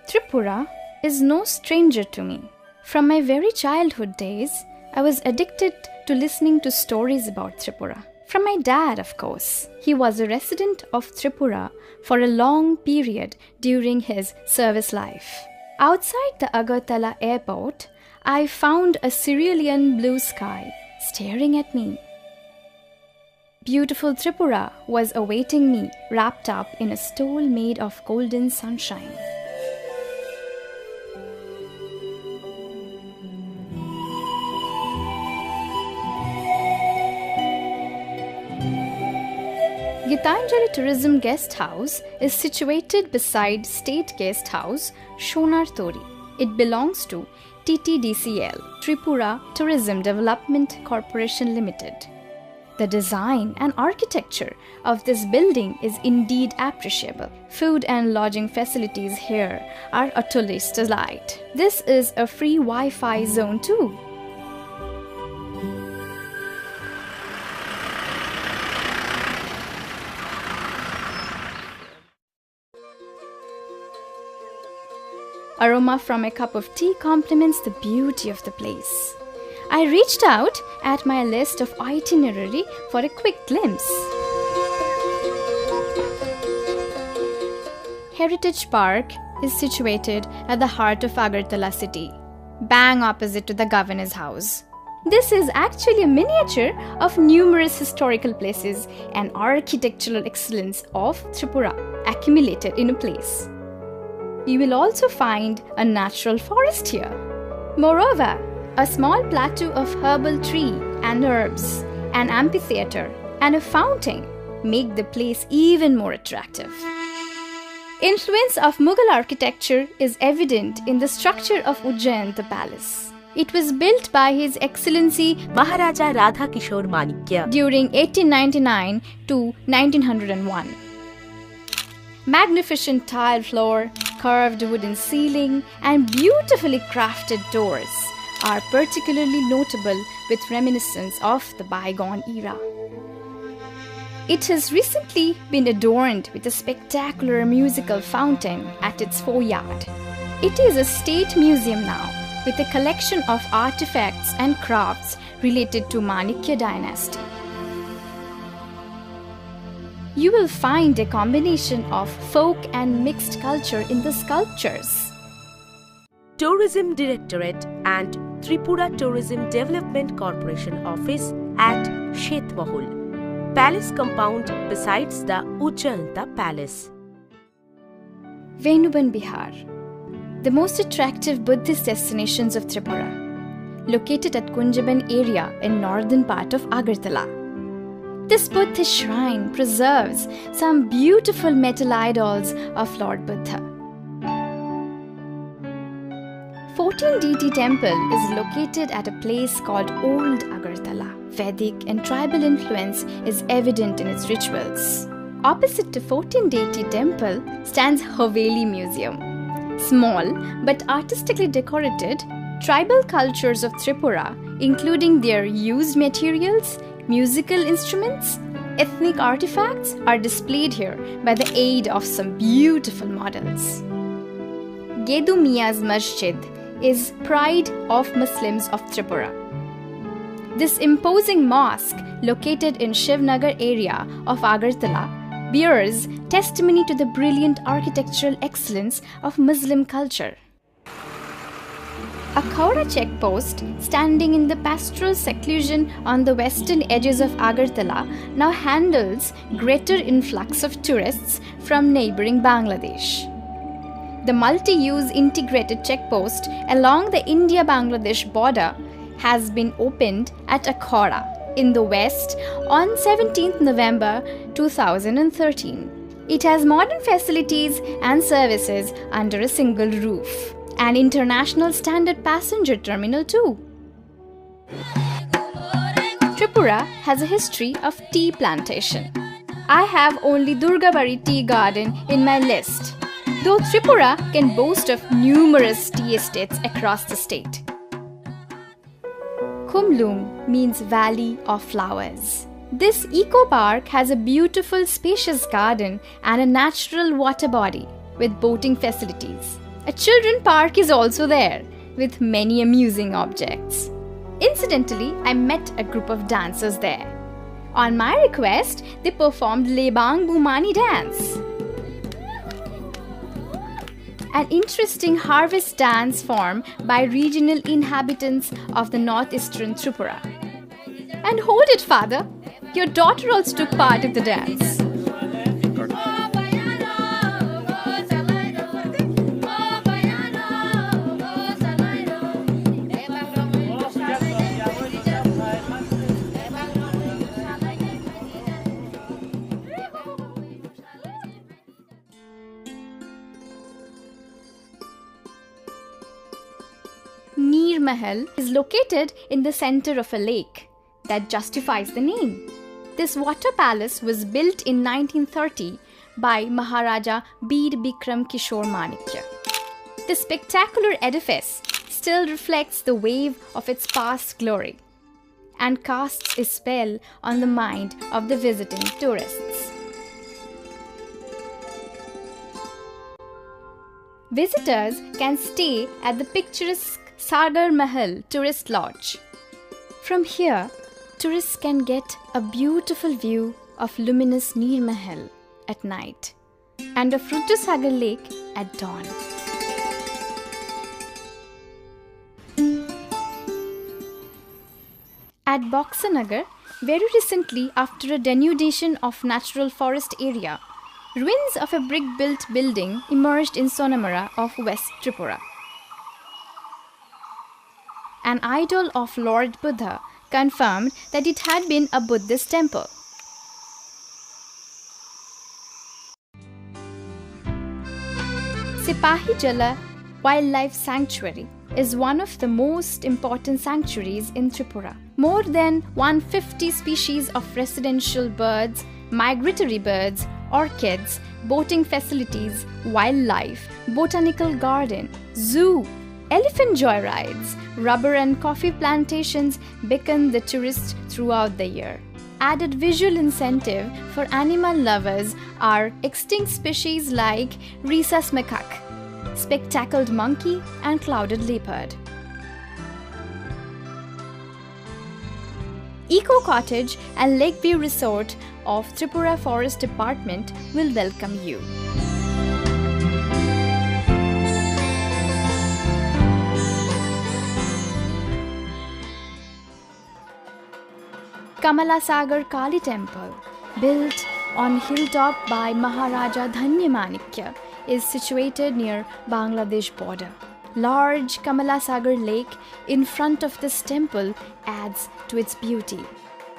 Tripura is no stranger to me. From my very childhood days, I was addicted to listening to stories about Tripura. From my dad, of course. He was a resident of Tripura for a long period during his service life. Outside the Agartala airport, I found a cerulean blue sky staring at me. Beautiful Tripura was awaiting me, wrapped up in a stole made of golden sunshine. Gitanjali Tourism Guest House is situated beside State Guest House, Shonartori. It belongs to TTDCL, Tripura Tourism Development Corporation Limited. The design and architecture of this building is indeed appreciable. Food and lodging facilities here are utterly delight. This is a free Wi-Fi zone too. Aroma from a cup of tea complements the beauty of the place. I reached out at my list of itinerary for a quick glimpse. Heritage Park is situated at the heart of Agartala city, bang opposite to the governor's house. This is actually a miniature of numerous historical places and architectural excellence of Tripura accumulated in a place. You will also find a natural forest here. Moreover, a small plateau of herbal tree and herbs, an amphitheater, and a fountain make the place even more attractive. Influence of Mughal architecture is evident in the structure of Ujjayanta Palace. It was built by His Excellency Maharaja Radha Kishore Manikya during 1899 to 1901. Magnificent tile floor, curved wooden ceiling, and beautifully crafted doors are particularly notable with reminiscence of the bygone era. It has recently been adorned with a spectacular musical fountain at its foyer. It is a state museum now, with a collection of artifacts and crafts related to Manikya dynasty. You will find a combination of folk and mixed culture in the sculptures. Tourism Directorate and Tripura Tourism Development Corporation Office at Shetmahul. Palace compound besides the Ujjayanta Palace. Venuban Bihar, the most attractive Buddhist destinations of Tripura, located at Kunjaban area in northern part of Agartala. This Buddhist shrine preserves some beautiful metal idols of Lord Buddha. 14 deity temple is located at a place called Old Agartala. Vedic and tribal influence is evident in its rituals. Opposite to 14 deity temple stands Haveli Museum. Small but artistically decorated, tribal cultures of Tripura, including their used materials, musical instruments, ethnic artifacts are displayed here by the aid of some beautiful models. Gedu Mia's Masjid is pride of Muslims of Tripura. This imposing mosque, located in Shivnagar area of Agartala, bears testimony to the brilliant architectural excellence of Muslim culture. A Khawda checkpost, standing in the pastoral seclusion on the western edges of Agartala, now handles greater influx of tourists from neighboring Bangladesh. The multi-use integrated checkpost along the India-Bangladesh border has been opened at Akhora in the west on 17th November 2013. It has modern facilities and services under a single roof. An international standard passenger terminal too. Tripura has a history of tea plantation. I have only Durbajoy tea garden in my list, though Tripura can boast of numerous tea estates across the state. Kumlung means Valley of Flowers. This eco-park has a beautiful spacious garden and a natural water body with boating facilities. A children park is also there, with many amusing objects. Incidentally, I met a group of dancers there. On my request, they performed Lebang Bumani dance, an interesting harvest dance form by regional inhabitants of the northeastern Tripura. And hold it, father! Your daughter also took part in the dance. Neer Mahal is located in the center of a lake. That justifies the name. This water palace was built in 1930 by Maharaja Bir Bikram Kishore Manikya. The spectacular edifice still reflects the wave of its past glory and casts a spell on the mind of the visiting tourists. Visitors can stay at the picturesque Sagar Mahal Tourist Lodge. From here, tourists can get a beautiful view of luminous Neer Mahal at night and of Rudra Lake at dawn. At Boxanagar, very recently after a denudation of natural forest area, ruins of a brick-built building emerged in Sonamara of West Tripura. An idol of Lord Buddha confirmed that it had been a Buddhist temple. Sipahi Jala Wildlife Sanctuary is one of the most important sanctuaries in Tripura. More than 150 species of residential birds, migratory birds, orchids, boating facilities, wildlife, botanical garden, zoo, elephant joyrides, rubber and coffee plantations beckon the tourists throughout the year. Added visual incentive for animal lovers are extinct species like rhesus macaque, spectacled monkey and clouded leopard. Eco Cottage and Lakeview Resort of Tripura Forest Department will welcome you. Kamala Sagar Kali Temple, built on hilltop by Maharaja Manikya, is situated near Bangladesh border. Large Kamala Sagar Lake in front of this temple adds to its beauty.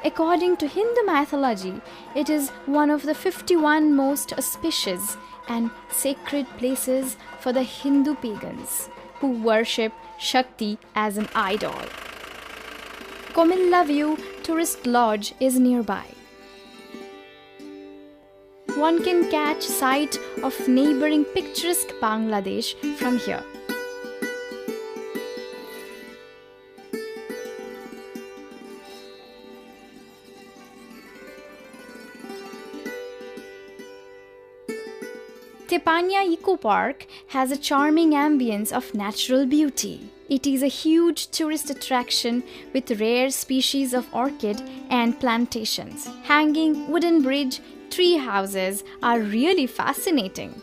According to Hindu mythology, it is one of the 51 most auspicious and sacred places for the Hindu pagans who worship Shakti as an idol. Komilla View Tourist Lodge is nearby. One can catch sight of neighboring picturesque Bangladesh from here. Tepanya Eco Park has a charming ambience of natural beauty. It is a huge tourist attraction with rare species of orchid and plantations. Hanging wooden bridge tree houses are really fascinating.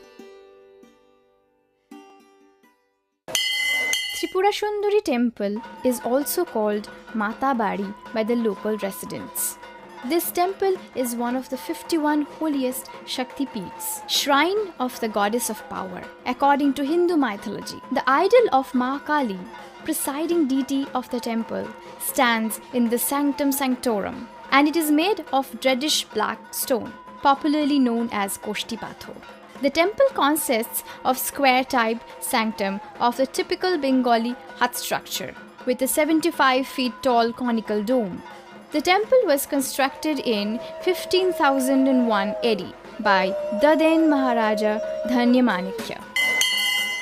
Tripura Sundari Temple is also called Mata Bari by the local residents. This temple is one of the 51 holiest Shakti Peeths, shrine of the goddess of power. According to Hindu mythology, the idol of Ma Kali, presiding deity of the temple, stands in the Sanctum Sanctorum, and it is made of reddish black stone, popularly known as Koshti Pathor. The temple consists of square-type sanctum of the typical Bengali hut structure, with a 75 feet tall conical dome. The temple was constructed in 15,001 AD by Daden Maharaja Manikya.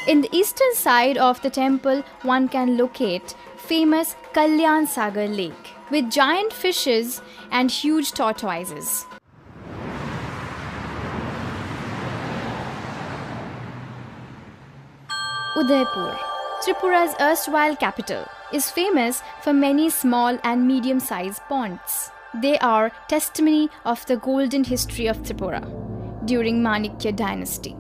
In the eastern side of the temple, one can locate famous Kalyan Sagar Lake with giant fishes and huge tortoises. Udaipur, Tripura's erstwhile capital, is famous for many small and medium-sized ponds. They are testimony of the golden history of Tripura during Manikya dynasty.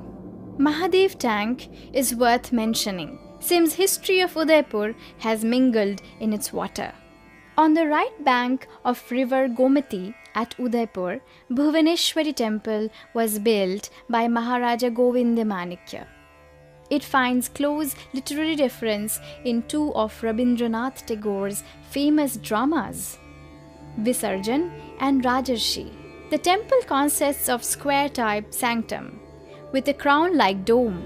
Mahadev Tank is worth mentioning, since history of Udaipur has mingled in its water. On the right bank of river Gomati at Udaipur, Bhuvaneshwari temple was built by Maharaja Govinda Manikya. It finds close literary reference in two of Rabindranath Tagore's famous dramas, Visarjan and Rajarshi. The temple consists of square-type sanctum with a crown-like dome.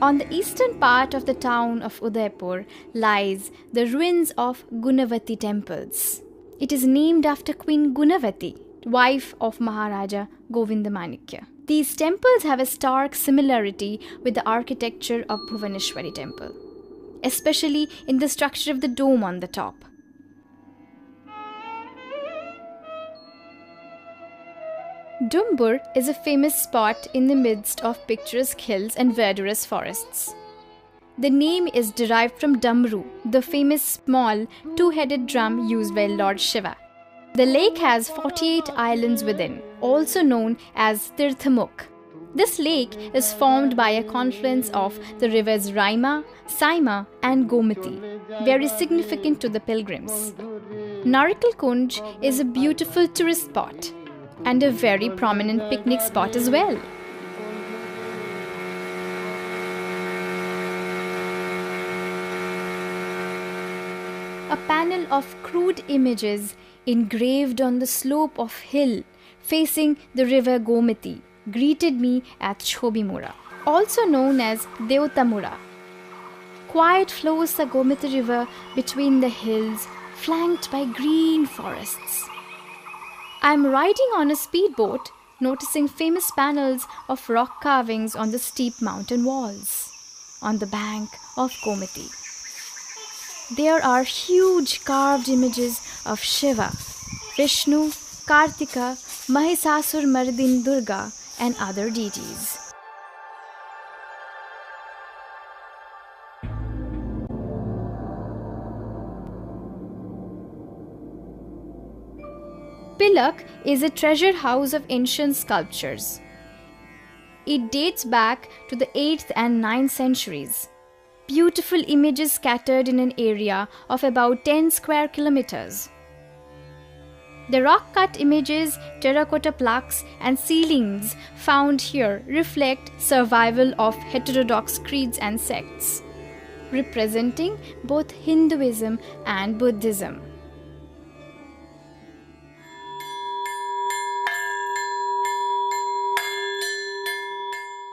On the eastern part of the town of Udaipur lies the ruins of Gunavati temples. It is named after Queen Gunavati, wife of Maharaja Govinda Manikya. These temples have a stark similarity with the architecture of Bhuvaneshwari temple, especially in the structure of the dome on the top. Dumbur is a famous spot in the midst of picturesque hills and verdurous forests. The name is derived from Damru, the famous small two-headed drum used by Lord Shiva. The lake has 48 islands within, also known as Tirthamukh. This lake is formed by a confluence of the rivers Raima, Saima and Gomati, very significant to the pilgrims. Narikal Kunj is a beautiful tourist spot and a very prominent picnic spot as well. A panel of crude images engraved on the slope of hill facing the river Gomati greeted me at Chobimura, also known as Deotamura. Quiet flows the Gomati river between the hills, flanked by green forests. I am riding on a speedboat, noticing famous panels of rock carvings on the steep mountain walls on the bank of Gomati. There are huge carved images of Shiva, Vishnu, Kartika, Mahisasur Mardin Durga and other deities. Pilak is a treasure house of ancient sculptures. It dates back to the 8th and 9th centuries. Beautiful images scattered in an area of about 10 square kilometers. The rock-cut images, terracotta plaques and ceilings found here reflect survival of heterodox creeds and sects, representing both Hinduism and Buddhism.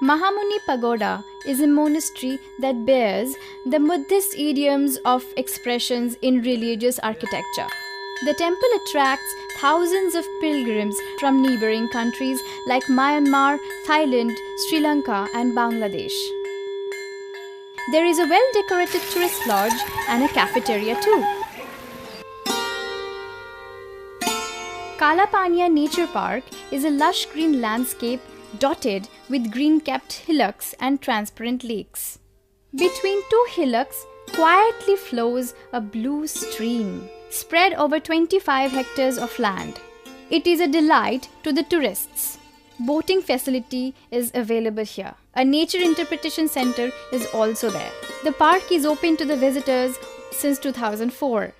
Mahamuni Pagoda is a monastery that bears the Buddhist idioms of expressions in religious architecture. The temple attracts thousands of pilgrims from neighboring countries like Myanmar, Thailand, Sri Lanka and Bangladesh. There is a well-decorated tourist lodge and a cafeteria too. Kalapania Nature Park is a lush green landscape dotted with green-capped hillocks and transparent lakes. Between two hillocks quietly flows a blue stream, spread over 25 hectares of land. It is a delight to the tourists. Boating facility is available here. A nature interpretation center is also there. The park is open to the visitors since 2004.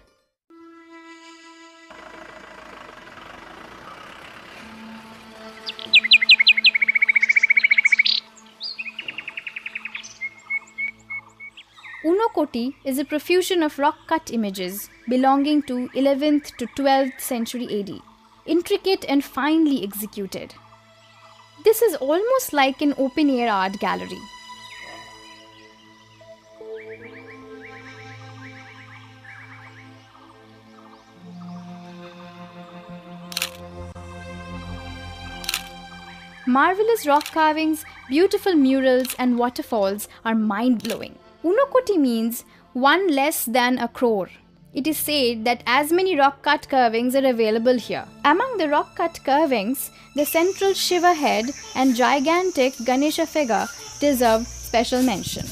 Unokoti is a profusion of rock-cut images belonging to 11th to 12th century AD, intricate and finely executed. This is almost like an open-air art gallery. Marvelous rock carvings, beautiful murals and waterfalls are mind-blowing. Unokoti means one less than a crore. It is said that as many rock-cut carvings are available here. Among the rock-cut carvings, the central Shiva head and gigantic Ganesha figure deserve special mention.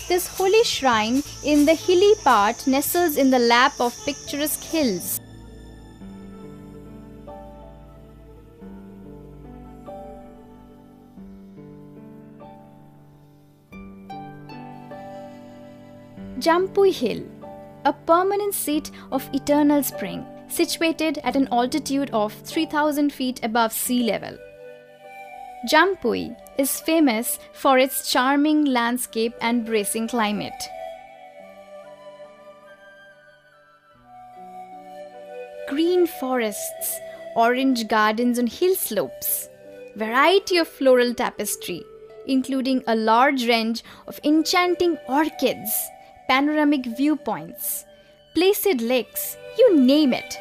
This holy shrine in the hilly part nestles in the lap of picturesque hills. Jampui Hill, a permanent seat of eternal spring, situated at an altitude of 3,000 feet above sea level. Jampui is famous for its charming landscape and bracing climate. Green forests, orange gardens on hill slopes, variety of floral tapestry, including a large range of enchanting orchids, panoramic viewpoints, placid lakes, you name it.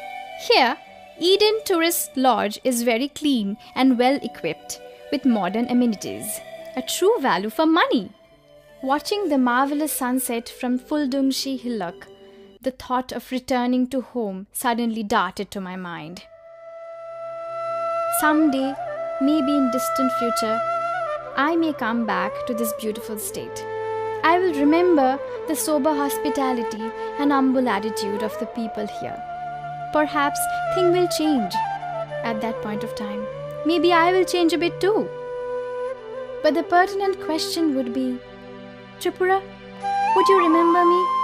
Here, Eden Tourist Lodge is very clean and well equipped with modern amenities, a true value for money. Watching the marvelous sunset from Fuldungshi Hillock, the thought of returning to home suddenly darted to my mind. Someday, maybe in distant future, I may come back to this beautiful state. I will remember the sober hospitality and humble attitude of the people here. Perhaps things will change at that point of time. Maybe I will change a bit too. But the pertinent question would be, Tripura, would you remember me?